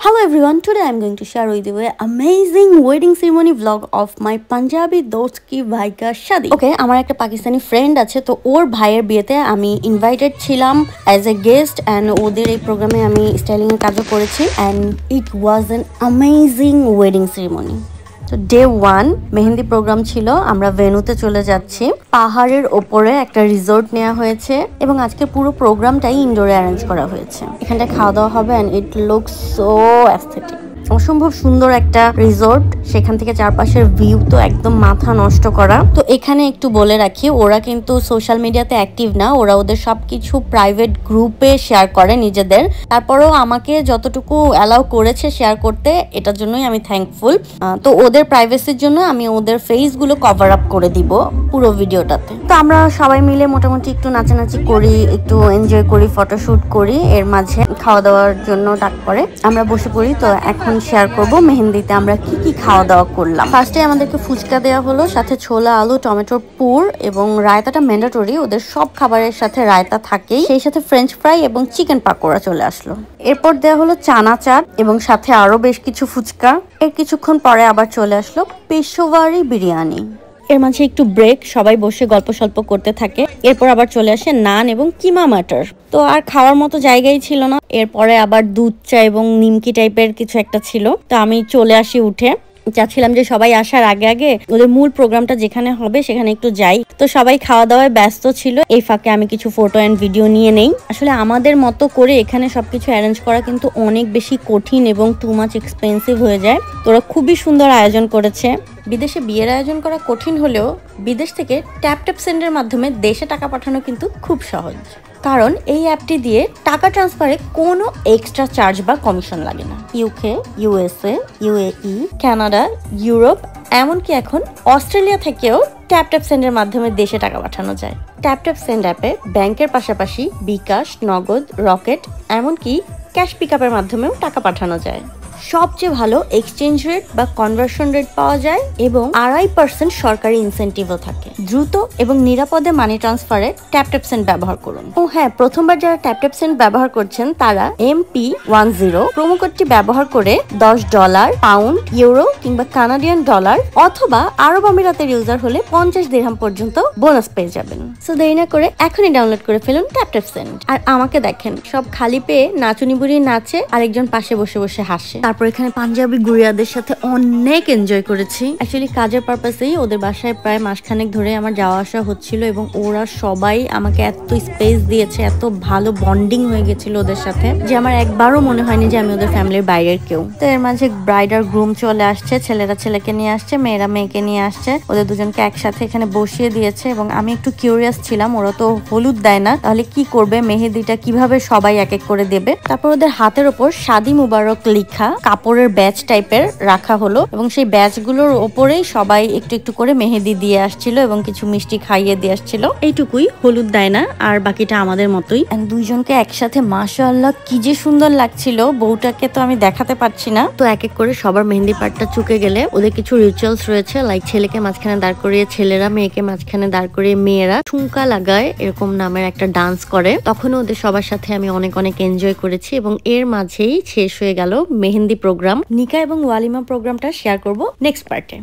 Hello everyone, today I'm going to share with you an amazing wedding ceremony vlog of my Punjabi dost ki bhai ka shadi. Okay, আমার একটা Pakistani friend আছে, তো ওর ভাইয়ের বিয়েতে আমি invited ছিলাম as a guest and ওদের এই প্রোগ্রামে আমি স্টাইলিং এর কাজও করেছি and it was an amazing wedding ceremony. তো ডে 1 মেহেন্দি প্রোগ্রাম ছিল, আমরা ভেন্যুতে চলে যাচ্ছি। পাহাড়ের ওপরে একটা রিসোর্ট নেওয়া হয়েছে এবং আজকে পুরো প্রোগ্রামটাই ইনডোরে অ্যারেঞ্জ করা হয়েছে। এখানটা খাওয়া দাওয়া হবে and it looks so aesthetic. অসম্ভব সুন্দর একটা রিসোর্ট, সেখান থেকে চারপাশের ভিউ তো একদম মাথা নষ্ট করা। তো এখানে একটু বলে রাখি, ওরা কিন্তু সোশ্যাল মিডিয়াতে অ্যাক্টিভ না, ওরা ওদের সবকিছু প্রাইভেট গ্রুপে শেয়ার করে নিজেদের। তারপরেও আমাকে যতটুকু অ্যালাউ করেছে শেয়ার করতে, এটার জন্যই আমি থ্যাঙ্কফুল। তো ওদের প্রাইভেসির জন্য আমি ওদের ফেসগুলো কভার আপ করে দিব পুরো ভিডিওটাতে। তো আমরা সবাই মিলে মোটামুটি একটু নাচানাচি করি, একটু এনজয় করি, ফটোশুট করি। এর মাঝে খাওয়া দাওয়ার জন্য ডাক পড়ে, আমরা বসে পড়ি। তো এখন শেয়ার করব মেহেন্দিতে আমরা কি কি খাওয়া দাওয়া করলাম। ফার্স্টে আমাদেরকে ফুচকা দেওয়া হলো, সাথে ছোলা, আলু, টমেটোর পুর এবং রায়তাটা ম্যান্ডেটরি, ওদের সব খাবারের সাথে রায়তা থাকেই। সেই সাথে ফ্রেঞ্চ ফ্রাই এবং চিকেন পাকোড়া চলে আসলো। এরপর দেওয়া হলো চানা চাট এবং সাথে আরো বেশ কিছু ফুচকা। এর কিছুক্ষণ পরে আবার চলে আসলো পেশোয়ারি বিরিয়ানি। এর মাঝে একটু ব্রেক, সবাই বসে গল্প সল্প করতে থাকে। এরপর আবার চলে আসে নান এবং কিমা মাটার। তো আর খাওয়ার মতো জায়গায় ছিল না। এরপরে আবার দুধ চা এবং নিমকি টাইপের কিছু একটা ছিল। তো আমি চলে আসি উঠে, চাচ্ছিলাম যে সবাই আসার আগে আগে ওদের মূল প্রোগ্রামটা যেখানে হবে সেখানে একটু যাই। তো সবাই খাওয়া দাওয়ায় ব্যস্ত ছিল, এই ফাঁকে আমি কিছু ফটো এন্ড ভিডিও নিয়ে নেই। আসলে আমাদের মতো করে এখানে সবকিছু অ্যারেঞ্জ করা কিন্তু অনেক বেশি কঠিন এবং টু মাচ এক্সপেন্সিভ হয়ে যায়। তো ওরা খুবই সুন্দর আয়োজন করেছে। বিদেশে বিয়ের আয়োজন করা কঠিন হলেও বিদেশ থেকে ট্যাপ সেন্ডের মাধ্যমে দেশে টাকা পাঠানো কিন্তু খুব সহজ, কারণ এই অ্যাপটি দিয়ে টাকা ট্রান্সফারে কোনো এক্সট্রা চার্জ বা কমিশন লাগে না। UK, USA, UAE, Canada, Europe, এমনকি এখন অস্ট্রেলিয়া থেকেও ট্যাপ সেন্ডের মাধ্যমে দেশে টাকা পাঠানো যায়। ট্যাপ সেন্ড অ্যাপে ব্যাংকের পাশাপাশি বিকাশ, নগদ, রকেট, এমনকি ক্যাশ পিকআপের মাধ্যমেও টাকা পাঠানো যায়। সবচেয়ে ভালো এক্সচেঞ্জ রেট বা কনভার্সন রেট পাওয়া যায় এবং 2.5% সরকারি ইনসেন্টিভও থাকে। দ্রুত এবং নিরাপদে মানি ট্রান্সফারে ট্যাপ সেন্ড ব্যবহার করুন। ও হ্যাঁ, প্রথমবার যারা ট্যাপ সেন্ড ব্যবহার করছেন তারা MP10 প্রোমো কোডটি ব্যবহার করে $10, পাউন্ড, ইউরো কিংবা কানাডিয়ান ডলার অথবা আরব আমিরাতের ইউজার হলে 50 দিরহাম পর্যন্ত বোনাস পেয়ে যাবেন। সো দেরি না করে এখনই ডাউনলোড করে ফেলুন ট্যাপ সেন্ড। আর আমাকে দেখেন, সব খালি পেয়ে নাচুনি বুড়ি নাচে, আরেকজন পাশে বসে বসে হাসে। তারপর এখানে পাঞ্জাবি গুড়িয়াদের সাথে অনেক এনজয় করেছি। অ্যাকচুয়ালি কাজের পারপাসেই ওদের বাসায় প্রায় মাসখানেক ধরে আমার যাওয়া আসা হচ্ছিল এবং ওরা সবাই আমাকে এত স্পেস দিয়েছে, এত ভালো বন্ডিং হয়ে গেছিল ওদের সাথে যে আমার একবারও মনে হয়নি যে আমি ওদের ফ্যামিলির বাইরের কেউ। তো এর মাঝে ব্রাইড আর গ্রুম চলে আসছে, ছেলেরা ছেলেকে নিয়ে আসছে, মেয়েরা মেয়েকে নিয়ে আসছে। ওদের দুজনকে একসাথে এখানে বসিয়ে দিয়েছে এবং আমি একটু কিউরিয়াস ছিলাম, ওরা তো হলুদ দেয় না, তাহলে কি করবে, মেহেদিটা কিভাবে সবাই এক এক করে দেবে। তারপর ওদের হাতের ওপর শাদি মুবারক লেখা কাপড়ের ব্যাচ টাইপের রাখা হলো এবং সেই ব্যাচগুলোর ওপরেই সবাই একটু একটু করে মেহেদি দিয়ে আসছিল এবং কিছু মিষ্টি খাইয়ে দিয়ে আসছিল। এইটুকুই, হলুদ দেয় না, আর বাকিটা আমাদের মতোই। দুইজনকে একসাথে মাশাআল্লাহ কি যে সুন্দর লাগছিল। বউটাকে তো আমি দেখাতে পারছি না। তো এক এক করে সবার মেহেন্দি পাটটা চুকে গেলে ওদের কিছু রিচুয়ালস রয়েছে, লাইক ছেলেকে মাঝখানে দাঁড় করিয়ে ছেলেরা, মেয়েকে মাঝখানে দাঁড় করিয়ে মেয়েরা ঠুমকা লাগায়, এরকম নামের একটা ডান্স করে। তখন ওদের সবার সাথে আমি অনেক অনেক এনজয় করেছি এবং এর মাঝেই শেষ হয়ে গেল মেহেন্দি প্রোগ্রাম। নিকা এবং ওয়ালিমা প্রোগ্রামটা শেয়ার করব নেক্সট পার্টে।